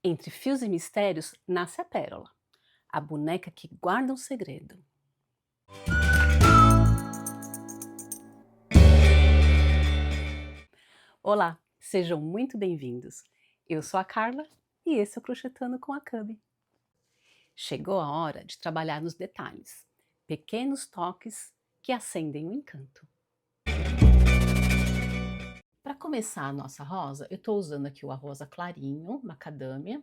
Entre fios e mistérios nasce a pérola, a boneca que guarda um segredo. Olá, sejam muito bem-vindos. Eu sou a Carla e esse é o Crochetando com a Cami. Chegou a hora de trabalhar nos detalhes, pequenos toques que acendem o encanto. Para começar a nossa rosa, eu estou usando aqui o rosa clarinho, macadâmia,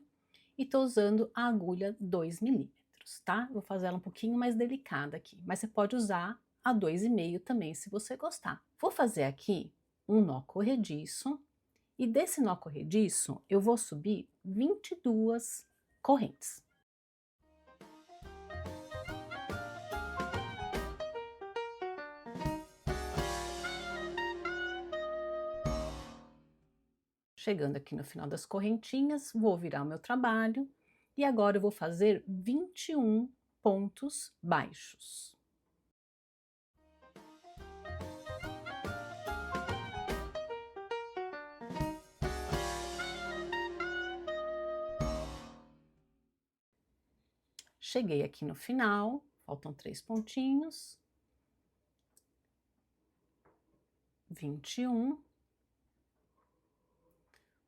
e estou usando a agulha 2 milímetros, tá? Vou fazer ela um pouquinho mais delicada aqui, mas você pode usar a 2,5 também, se você gostar. Vou fazer aqui um nó corrediço, e desse nó corrediço eu vou subir 22 correntes. Chegando aqui no final das correntinhas, vou virar o meu trabalho e agora eu vou fazer 21 pontos baixos. Cheguei aqui no final, faltam 3 pontinhos. 21.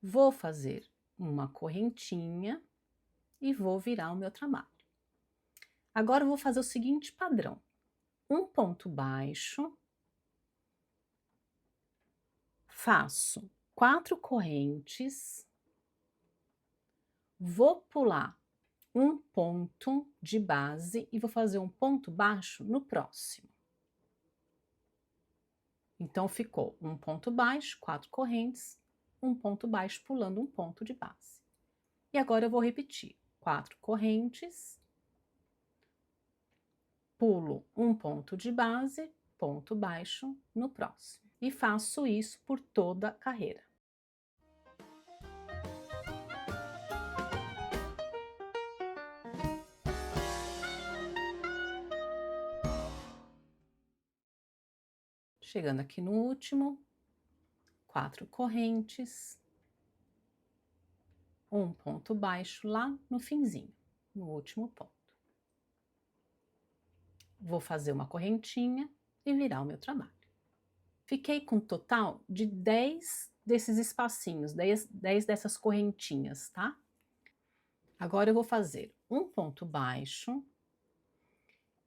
Vou fazer uma correntinha e vou virar o meu trabalho. Agora eu vou fazer o seguinte padrão: um ponto baixo, faço 4 correntes, vou pular um ponto de base e vou fazer um ponto baixo no próximo. Então ficou um ponto baixo, 4 correntes, um ponto baixo pulando um ponto de base. E agora eu vou repetir: 4 correntes, pulo um ponto de base, ponto baixo no próximo. E faço isso por toda a carreira. Chegando aqui no último, 4 correntes, um ponto baixo lá no finzinho, no último ponto. Vou fazer uma correntinha e virar o meu trabalho. Fiquei com um total de 10 desses espacinhos, 10 dessas correntinhas, tá? Agora eu vou fazer um ponto baixo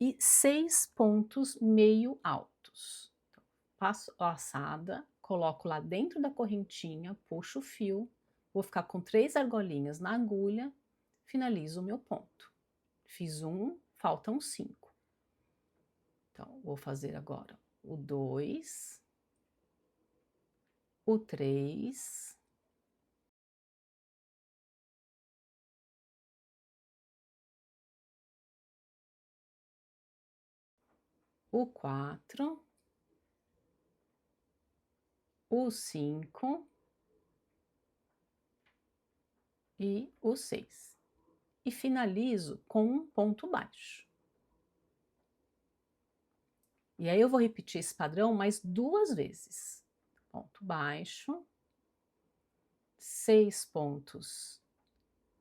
e 6 pontos meio altos. Então, passo a laçada, coloco lá dentro da correntinha, puxo o fio, vou ficar com 3 argolinhas na agulha, finalizo o meu ponto. Fiz um, faltam 5. Então, vou fazer agora o 2, o 3, o 4, o 5 e o 6. E finalizo com um ponto baixo. E aí eu vou repetir esse padrão mais 2 vezes. Ponto baixo, 6 pontos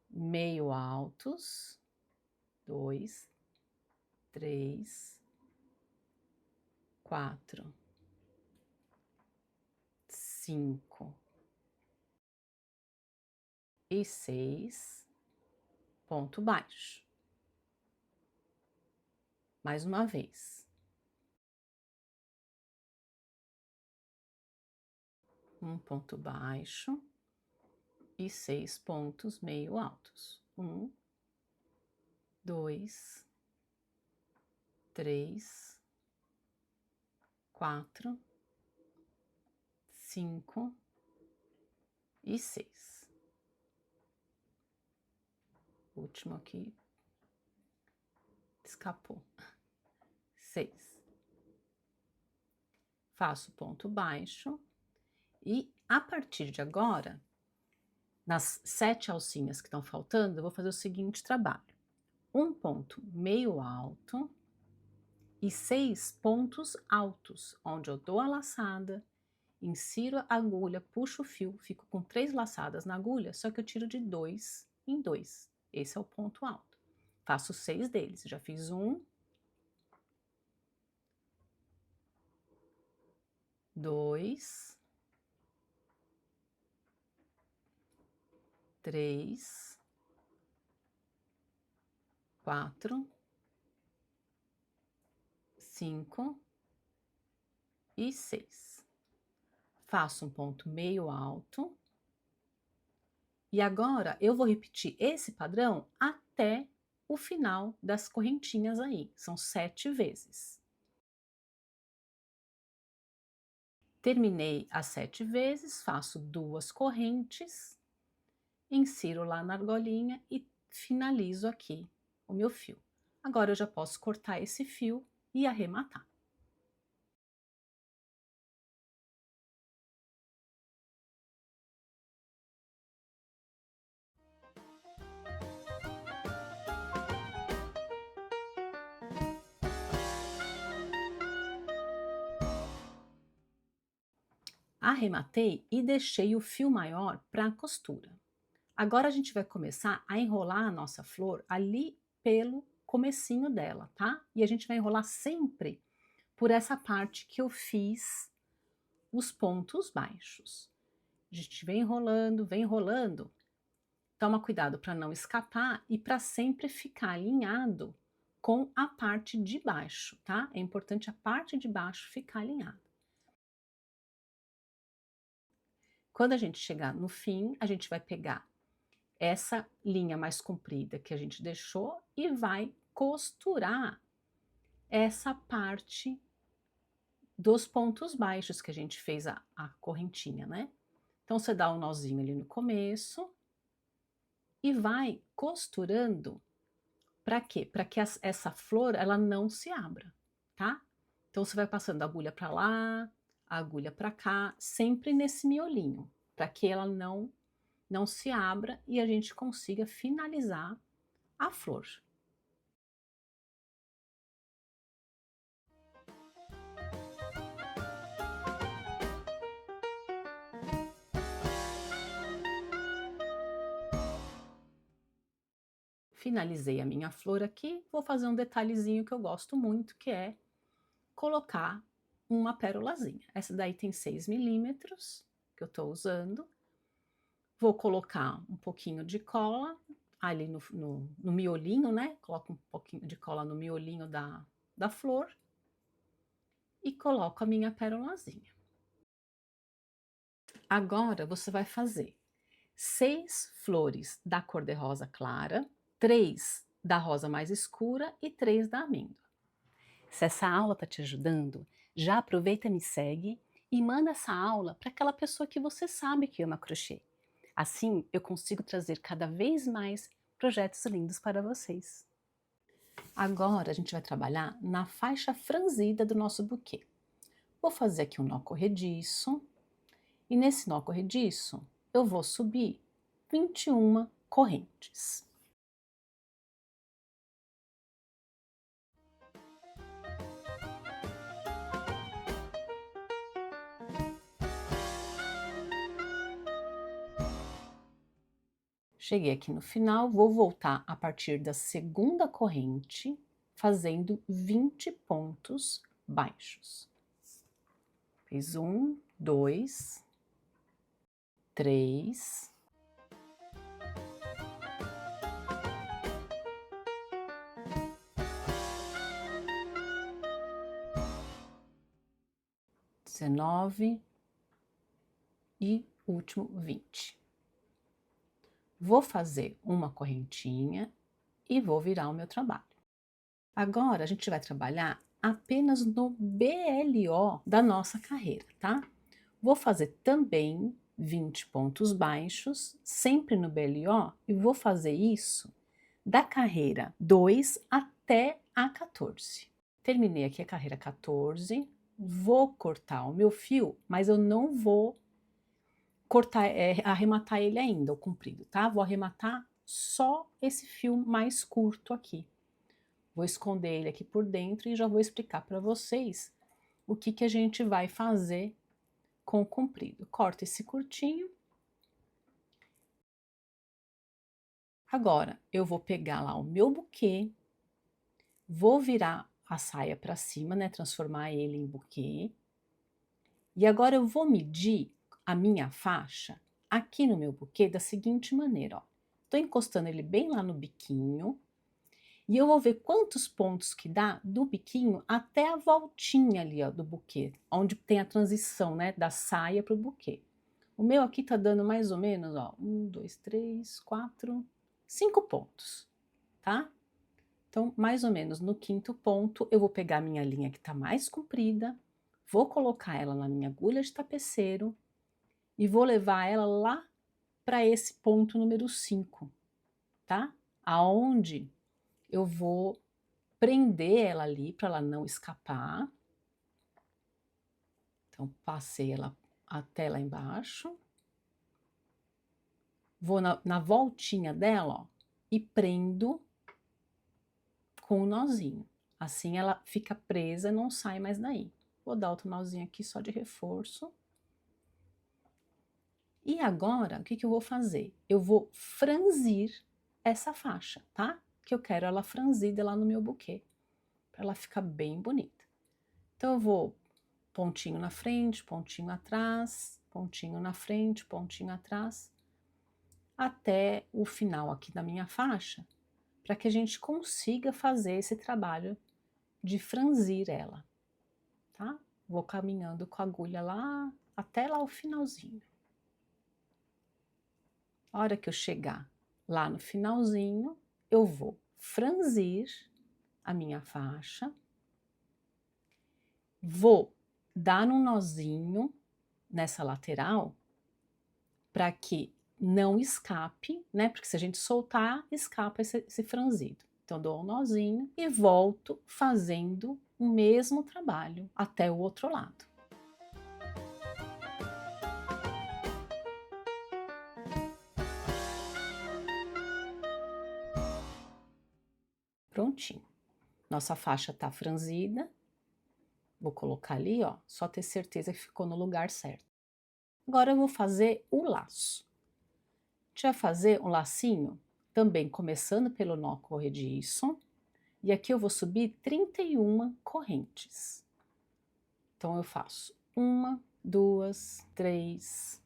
meio altos, 2, 3, 4, 5 e 6, ponto baixo. Mais uma vez. Um ponto baixo e 6 pontos meio altos. 1, 2, 3, 4, 5 e 6. O último aqui escapou. 6. Faço ponto baixo e a partir de agora, nas 7 alcinhas que estão faltando, eu vou fazer o seguinte trabalho: um ponto meio alto e 6 pontos altos, onde eu dou a laçada, insiro a agulha, puxo o fio, fico com 3 laçadas na agulha, só que eu tiro de 2 em 2. Esse é o ponto alto. Faço 6 deles. Já fiz 1, 2, 3, 4, 5 e 6. Faço um ponto meio alto. E agora eu vou repetir esse padrão até o final das correntinhas aí. São 7 vezes. Terminei as 7 vezes, faço 2 correntes, insiro lá na argolinha e finalizo aqui o meu fio. Agora eu já posso cortar esse fio e arrematar. Arrematei e deixei o fio maior para a costura. Agora a gente vai começar a enrolar a nossa flor ali pelo comecinho dela, tá? E a gente vai enrolar sempre por essa parte que eu fiz os pontos baixos. A gente vem enrolando, vem enrolando. Toma cuidado para não escapar e para sempre ficar alinhado com a parte de baixo, tá? É importante a parte de baixo ficar alinhada. Quando a gente chegar no fim, a gente vai pegar essa linha mais comprida que a gente deixou e vai costurar essa parte dos pontos baixos que a gente fez a correntinha, né? Então, você dá um nozinho ali no começo e vai costurando. Para quê? Para que essa flor ela não se abra, tá? Então, você vai passando a agulha para lá, a agulha para cá, sempre nesse miolinho, para que ela não se abra e a gente consiga finalizar a flor. Finalizei a minha flor aqui, vou fazer um detalhezinho que eu gosto muito, que é colocar uma pérolazinha. Essa daí tem 6 milímetros que eu estou usando. Vou colocar um pouquinho de cola ali no miolinho, né? Coloco um pouquinho de cola no miolinho da flor e coloco a minha pérolazinha. Agora você vai fazer 6 flores da cor-de-rosa clara, 3 da rosa mais escura e 3 da amêndoa. Se essa aula está te ajudando, já aproveita e me segue e manda essa aula para aquela pessoa que você sabe que ama crochê. Assim eu consigo trazer cada vez mais projetos lindos para vocês. Agora a gente vai trabalhar na faixa franzida do nosso buquê. Vou fazer aqui um nó corrediço e nesse nó corrediço eu vou subir 21 correntes. Cheguei aqui no final, vou voltar a partir da segunda corrente, fazendo 20 pontos baixos. Fiz 1, 2, 3, 19 e último 20. Vou fazer uma correntinha e vou virar o meu trabalho. Agora a gente vai trabalhar apenas no BLO da nossa carreira, tá? Vou fazer também 20 pontos baixos, sempre no BLO, e vou fazer isso da carreira 2 até a 14. Terminei aqui a carreira 14, vou cortar o meu fio, mas eu não vou cortar, arrematar ele ainda, o comprido, tá? Vou arrematar só esse fio mais curto aqui. Vou esconder ele aqui por dentro e já vou explicar para vocês o que a gente vai fazer com o comprido. Corto esse curtinho Agora, eu vou pegar lá o meu buquê, vou virar a saia para cima, né, transformar ele em buquê. E agora eu vou medir a minha faixa aqui no meu buquê da seguinte maneira, ó. Tô encostando ele bem lá no biquinho e eu vou ver quantos pontos que dá do biquinho até a voltinha ali, ó, do buquê, onde tem a transição, né, da saia para o buquê. O meu aqui tá dando mais ou menos, ó, 1, 2, 3, 4, 5 pontos, tá? Então, mais ou menos no quinto ponto, eu vou pegar a minha linha que tá mais comprida, vou colocar ela na minha agulha de tapeceiro e vou levar ela lá para esse ponto número 5, tá? Aonde eu vou prender ela ali para ela não escapar. Então, passei ela até lá embaixo. Vou na voltinha dela, ó, e prendo com o nozinho. Assim ela fica presa e não sai mais daí. Vou dar outro nozinho aqui só de reforço. E agora, o que que eu vou fazer? Eu vou franzir essa faixa, tá? Que eu quero ela franzida lá no meu buquê, para ela ficar bem bonita. Então eu vou pontinho na frente, pontinho atrás, pontinho na frente, pontinho atrás, até o final aqui da minha faixa, para que a gente consiga fazer esse trabalho de franzir ela, tá? Vou caminhando com a agulha lá, até lá o finalzinho. A hora que eu chegar lá no finalzinho, eu vou franzir a minha faixa, vou dar um nozinho nessa lateral para que não escape, né? Porque se a gente soltar, escapa esse franzido. Então, dou um nozinho e volto fazendo o mesmo trabalho até o outro lado. Prontinho. Nossa faixa tá franzida. Vou colocar ali, ó, só ter certeza que ficou no lugar certo. Agora eu vou fazer o laço. A gente vai fazer um lacinho também começando pelo nó corrediço. E aqui eu vou subir 31 correntes. Então eu faço 1, 2, 3.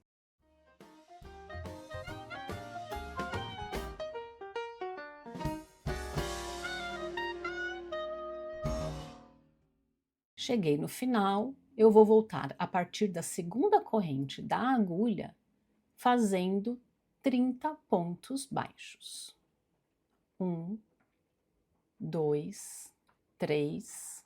Cheguei no final, eu vou voltar a partir da segunda corrente da agulha, fazendo 30 pontos baixos. 1, 2, 3.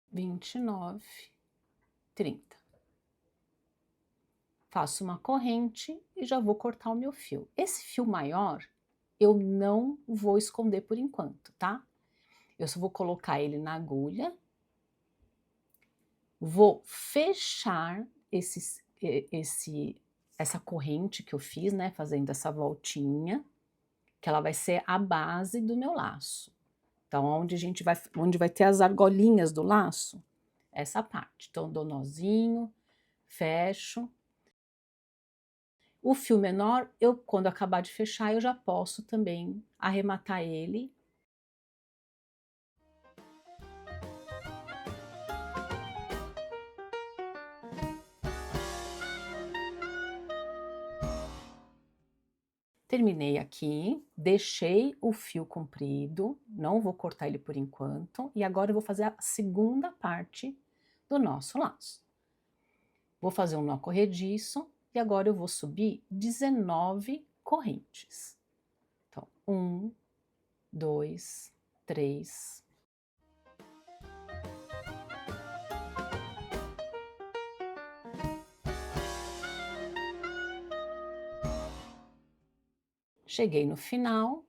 Vinte e nove, 30. Faço uma corrente e já vou cortar o meu fio. Esse fio maior eu não vou esconder por enquanto, tá? Eu só vou colocar ele na agulha, vou fechar essa corrente que eu fiz, né, fazendo essa voltinha, que ela vai ser a base do meu laço. Então, onde vai ter as argolinhas do laço, essa parte. Então, dou nozinho, fecho. O fio menor, quando acabar de fechar, eu já posso também arrematar ele. Terminei aqui, deixei o fio comprido, não vou cortar ele por enquanto, e agora eu vou fazer a segunda parte do nosso laço. Vou fazer um nó corrediço e agora eu vou subir 19 correntes. Então, 1, 2, 3. Cheguei no final,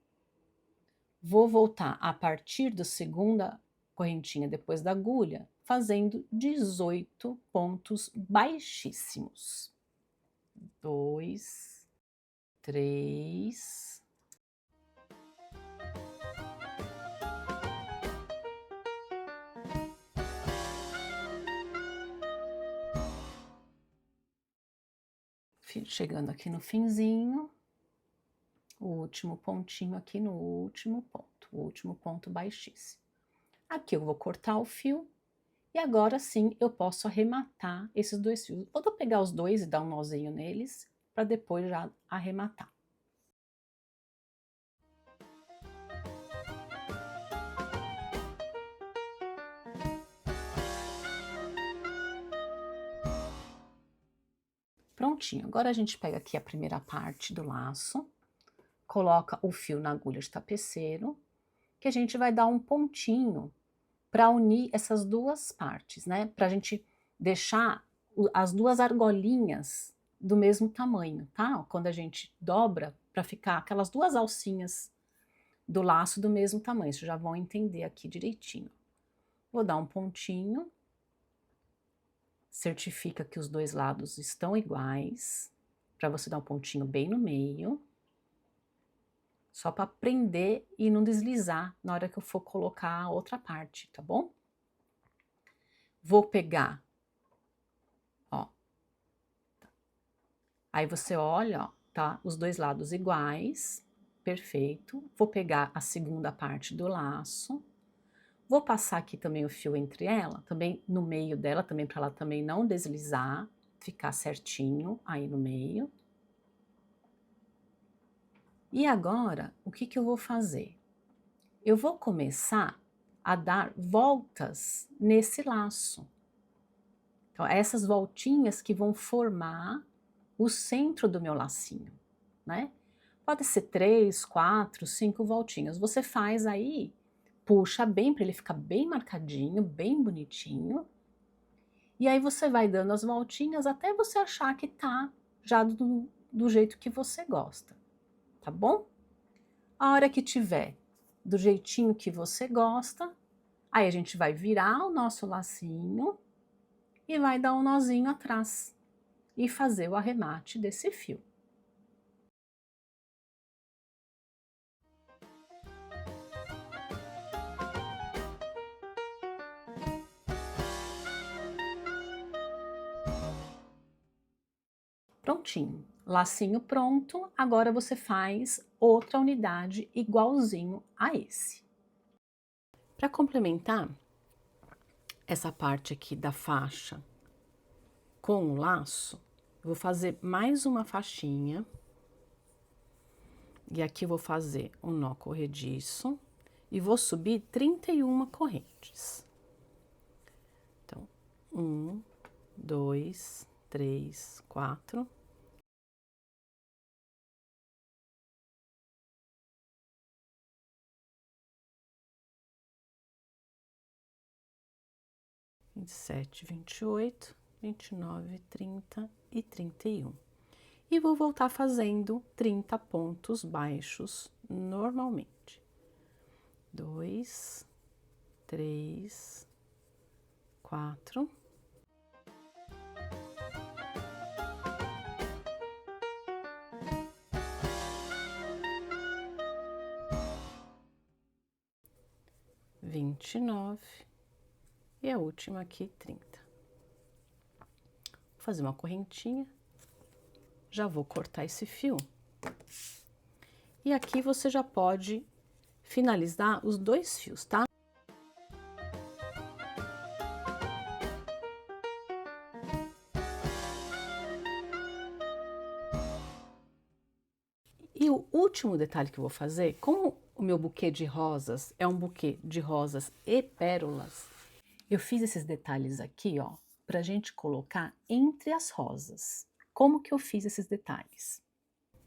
vou voltar a partir da segunda correntinha depois da agulha, fazendo 18 pontos baixíssimos. 2, 3. chegando aqui no finzinho, o último pontinho aqui no último ponto, o último ponto baixíssimo. Aqui eu vou cortar o fio e agora sim eu posso arrematar esses dois fios. Vou pegar os dois e dar um nozinho neles para depois já arrematar. Prontinho, agora a gente pega aqui a primeira parte do laço, coloca o fio na agulha de tapeceiro, que a gente vai dar um pontinho para unir essas duas partes, né? Para a gente deixar as duas argolinhas do mesmo tamanho, tá? Quando a gente dobra, para ficar aquelas duas alcinhas do laço do mesmo tamanho, vocês já vão entender aqui direitinho. Vou dar um pontinho, certifica que os dois lados estão iguais, para você dar um pontinho bem no meio, só para prender e não deslizar na hora que eu for colocar a outra parte, tá bom? Vou pegar, ó, aí você olha, ó, tá? Os dois lados iguais, perfeito. Vou pegar a segunda parte do laço, vou passar aqui também o fio entre ela, também no meio dela, também para ela também não deslizar, ficar certinho aí no meio. E agora, o que que eu vou fazer? Eu vou começar a dar voltas nesse laço. Então, essas voltinhas que vão formar o centro do meu lacinho, né? Pode ser 3, 4, 5 voltinhas. Você faz aí, puxa bem para ele ficar bem marcadinho, bem bonitinho. E aí você vai dando as voltinhas até você achar que tá já do jeito que você gosta, tá bom? A hora que tiver do jeitinho que você gosta, aí a gente vai virar o nosso lacinho e vai dar um nozinho atrás e fazer o arremate desse fio. Prontinho, lacinho pronto, agora você faz outra unidade igualzinho a esse. Para complementar essa parte aqui da faixa com o laço, vou fazer mais uma faixinha. E aqui vou fazer um nó corrediço e vou subir 31 correntes. Então, 1, 2, 3, 4. Vinte e sete, 28, 29, 30 e 31. E vou voltar fazendo 30 pontos baixos normalmente. 2, 3, 4. Vinte e 29. E a última aqui, 30. Vou fazer uma correntinha. Já vou cortar esse fio. E aqui você já pode finalizar os dois fios, tá? E o último detalhe que eu vou fazer, como o meu buquê de rosas é um buquê de rosas e pérolas, eu fiz esses detalhes aqui, ó, pra gente colocar entre as rosas. Como que eu fiz esses detalhes?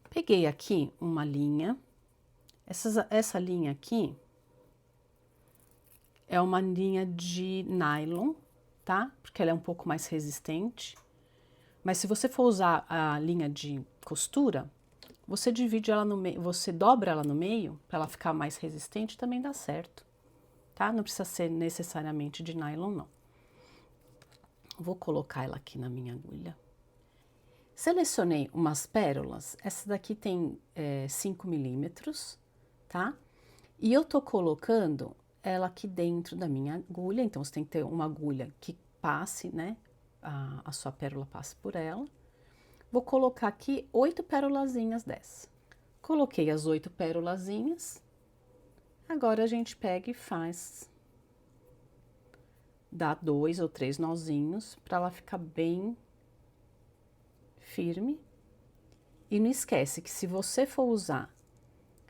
Peguei aqui uma linha, essa linha aqui é uma linha de nylon, tá? Porque ela é um pouco mais resistente. Mas se você for usar a linha de costura, você divide ela no meio, você dobra ela no meio, para ela ficar mais resistente, também dá certo, tá? Não precisa ser necessariamente de nylon, não. Vou colocar ela aqui na minha agulha. Selecionei umas pérolas, essa daqui tem 5 milímetros, tá? E eu tô colocando ela aqui dentro da minha agulha, então você tem que ter uma agulha que passe, né? A sua pérola passe por ela. Vou colocar aqui 8 pérolazinhas dessa. Coloquei as 8 pérolazinhas. Agora a gente pega e faz, dá 2 ou 3 nozinhos para ela ficar bem firme. E não esquece que se você for usar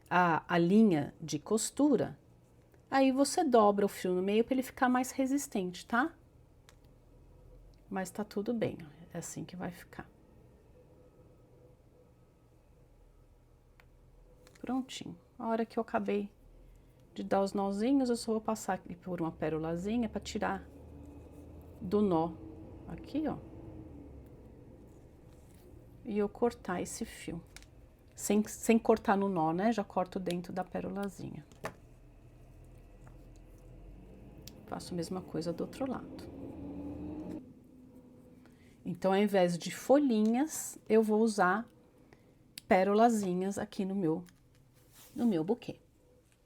a linha de costura, aí você dobra o fio no meio para ele ficar mais resistente, tá? Mas tá tudo bem, ó, é assim que vai ficar. Prontinho. A hora que eu acabei de dar os nozinhos, eu só vou passar aqui por uma pérolazinha para tirar do nó aqui, ó. E eu cortar esse fio. Sem cortar no nó, né? Já corto dentro da pérolazinha. Faço a mesma coisa do outro lado. Então, ao invés de folhinhas, eu vou usar pérolazinhas aqui no meu buquê.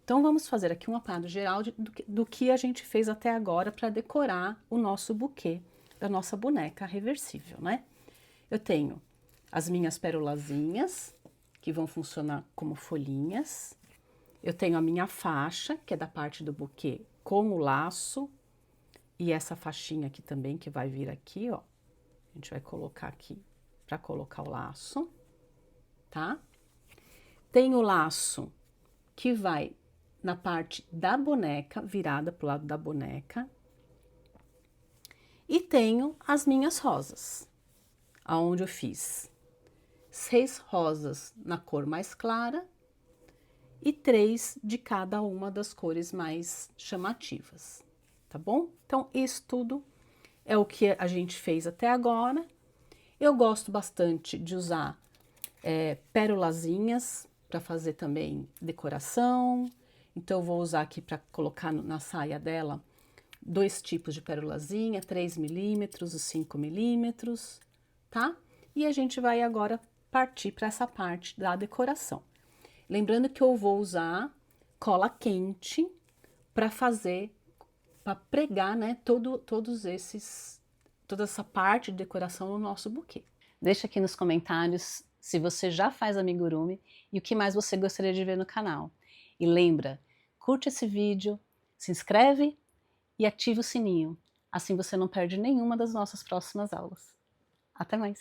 Então, vamos fazer aqui um apanhado geral do que a gente fez até agora para decorar o nosso buquê da nossa boneca reversível, né? Eu tenho as minhas pérolazinhas, que vão funcionar como folhinhas. Eu tenho a minha faixa, que é da parte do buquê, com o laço. E essa faixinha aqui também, que vai vir aqui, ó. A gente vai colocar aqui para colocar o laço, tá? Tem o laço que vai na parte da boneca, virada pro lado da boneca. E tenho as minhas rosas, aonde eu fiz 6 rosas na cor mais clara e 3 de cada uma das cores mais chamativas, tá bom? Então, isso tudo é o que a gente fez até agora. Eu gosto bastante de usar pérolazinhas para fazer também decoração. Então, eu vou usar aqui para colocar na saia dela 2 tipos de pérolazinha, 3 milímetros e 5 milímetros, tá? E a gente vai agora partir para essa parte da decoração. Lembrando que eu vou usar cola quente para fazer, para pregar, né, toda essa parte de decoração no nosso buquê. Deixa aqui nos comentários se você já faz amigurumi e o que mais você gostaria de ver no canal. E lembra, curte esse vídeo, se inscreve e ativa o sininho. Assim você não perde nenhuma das nossas próximas aulas. Até mais!